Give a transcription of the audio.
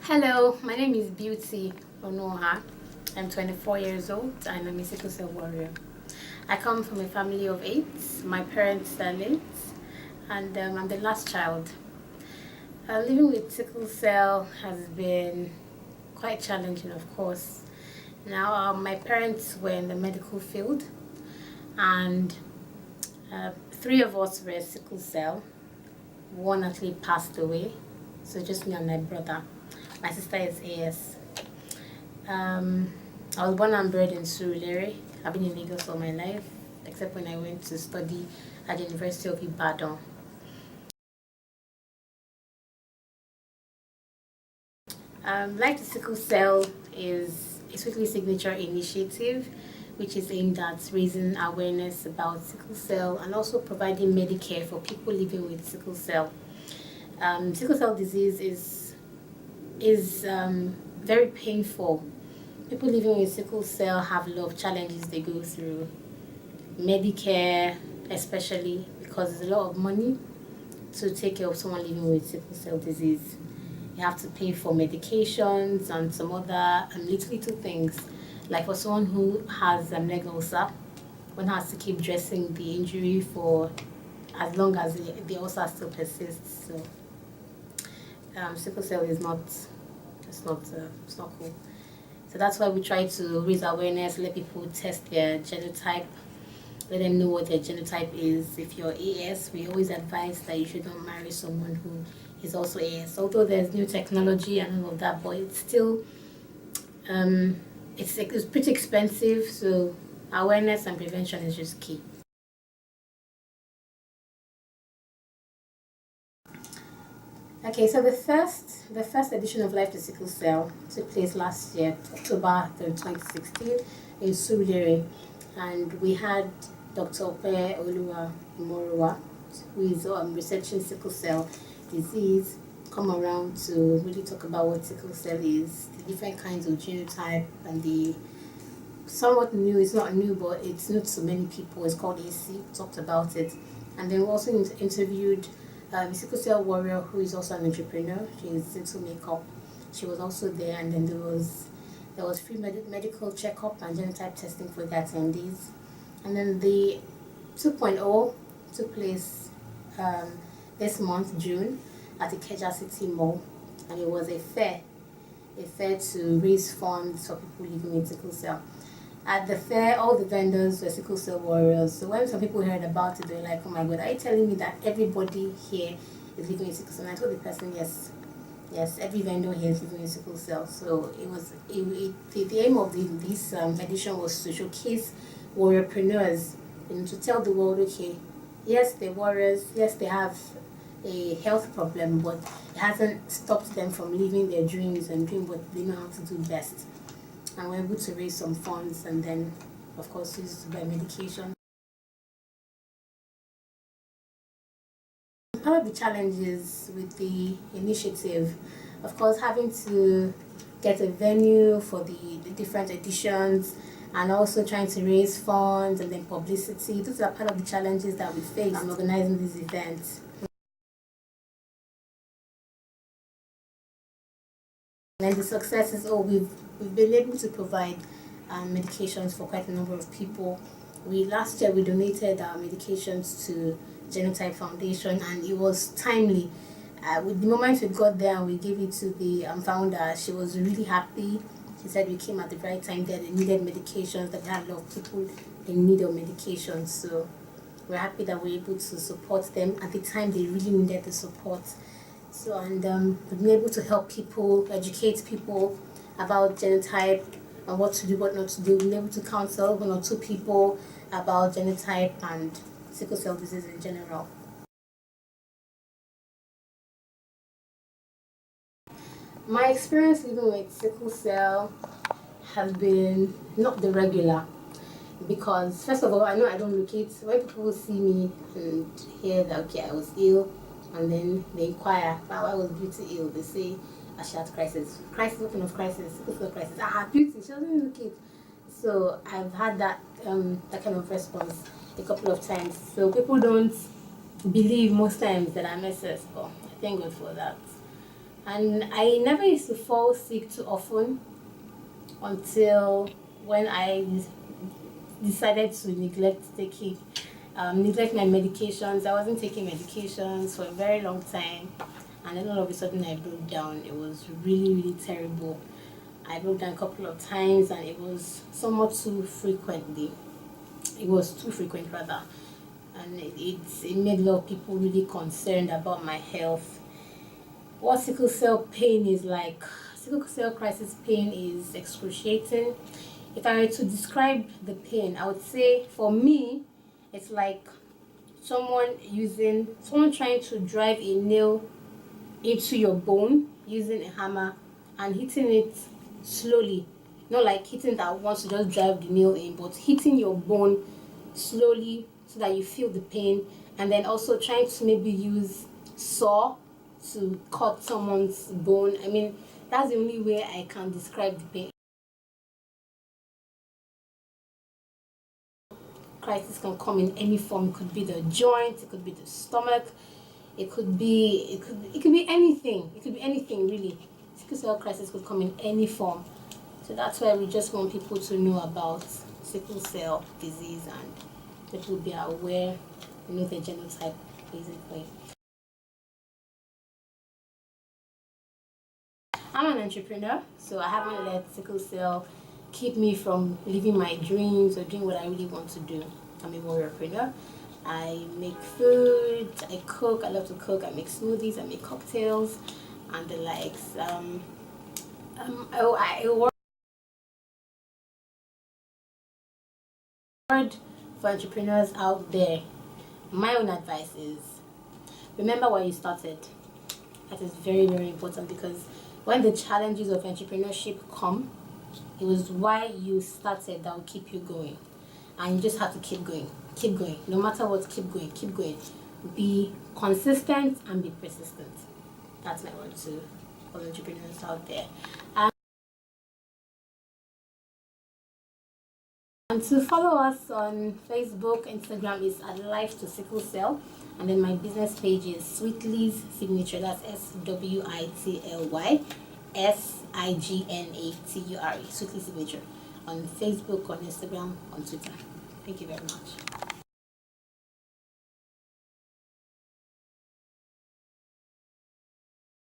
Hello, my name is Beauty Onuoha. I'm 24 years old and I'm a sickle cell warrior. I come from a family of 8. My parents are late and I'm the last child. Living with sickle cell has been quite challenging, of course. Now, my parents were in the medical field and 3 of us were sickle cell. One actually passed away, so just me and my brother. My sister is AS. I was born and bred in Surulere. I've been in Lagos all my life, except when I went to study at the University of Ibadan. Like the Sickle Cell is a Sweetly Signature initiative, which is aimed at raising awareness about sickle cell and also providing Medicare for people living with sickle cell. Sickle cell disease is very painful. People living with sickle cell have a lot of challenges they go through. Medicare, especially because there's a lot of money to take care of someone living with sickle cell disease. You have to pay for medications and some other little things. Like for someone who has leg ulcer, one has to keep dressing the injury for as long as the ulcer still persists. So sickle cell is not it's not cool. So that's why we try to raise awareness, let people test their genotype, let them know what their genotype is. If you're AS, we always advise that you should not marry someone who is also AS. Although there's new technology and all of that, but it's still it's pretty expensive. So awareness and prevention is just key. Okay, so the first edition of Life to Sickle Cell took place last year, October 2016, in Surulere, and we had Dr. Beauty who is researching sickle cell disease, come around to really talk about what sickle cell is, the different kinds of genotype, and the somewhat new, it's not new, but it's new to many people. It's called AC, talked about it. And then we also interviewed a sickle cell warrior who is also an entrepreneur. She's into makeup. She was also there, and then there was free medical checkup and genotype testing for the attendees. And then the 2.0 took place this month, June, at the Ikeja City Mall, and it was a fair to raise funds for people living with sickle cell. At the fair, all the vendors were sickle cell warriors. So when some people heard about it, they were like, "Oh my God, are you telling me that everybody here is living with sickle cell?" And I told the person, yes, every vendor here is living with sickle cell. So the aim of this edition was to showcase warriorpreneurs, to tell the world, okay, yes, they're warriors, yes, they have a health problem, but it hasn't stopped them from living their dreams and doing what they know how to do best. And we're able to raise some funds and then, of course, use to buy medication. Part of the challenges with the initiative, of course, having to get a venue for the different editions and also trying to raise funds and then publicity. Those are part of the challenges that we face in organizing these events. And the success is, we've been able to provide medications for quite a number of people. Last year we donated our medications to Genotype Foundation, and it was timely. With the moment we got there and we gave it to the founder, she was really happy. She said we came at the right time there. They needed medications, that they had a lot of people in need of medications. So we're happy that we're able to support them at the time they really needed the support. So, and we've been able to help people, educate people about genotype and what to do, what not to do. We've been able to counsel 1 or 2 people about genotype and sickle cell disease in general. My experience living with sickle cell has been not the regular, because first of all, I know I don't look it. When people see me and hear that, okay, I was ill, and then they inquire, why was Beauty ill? They say, she had crisis. Crisis, what kind of crisis? Sickle cell crisis. Beauty, she doesn't look it. So I've had that kind of response a couple of times. So people don't believe most times that I'm SS, but I thank God for that. And I never used to fall sick too often until when I decided to neglect my medications. I wasn't taking medications for a very long time, and then all of a sudden I broke down. It was really, really terrible. I broke down a couple of times, and it was somewhat too frequently. It was too frequent rather, and it made a lot of people really concerned about my health. What sickle cell pain is like? Sickle cell crisis pain is excruciating. If I were to describe the pain, I would say for me, it's like someone trying to drive a nail into your bone using a hammer and hitting it slowly. Not like hitting that once to just drive the nail in, but hitting your bone slowly so that you feel the pain, and then also trying to maybe use saw to cut someone's bone. I mean, that's the only way I can describe the pain. Crisis can come in any form. It could be the joint, it could be the stomach, it could be anything. It could be anything really. Sickle cell crisis could come in any form. So that's why we just want people to know about sickle cell disease, and people be aware, the genotype basically. I'm an entrepreneur, so I haven't let sickle cell keep me from living my dreams or doing what I really want to do. I'm a warriorpreneur. I make food, I cook, I love to cook, I make smoothies, I make cocktails, and the likes. I word for entrepreneurs out there. My own advice is remember why you started. That is very, very important, because when the challenges of entrepreneurship come, it was why you started that will keep you going. And you just have to keep going. No matter what, keep going. Be consistent and be persistent. That's my word to all entrepreneurs out there. And to follow us on Facebook, Instagram is at Life to Sickle Cell. And then my business page is Sweetly's Signature. That's SWITLY SIGNATURE. Sweetly Signature. On Facebook, on Instagram, on Twitter. Thank you very much.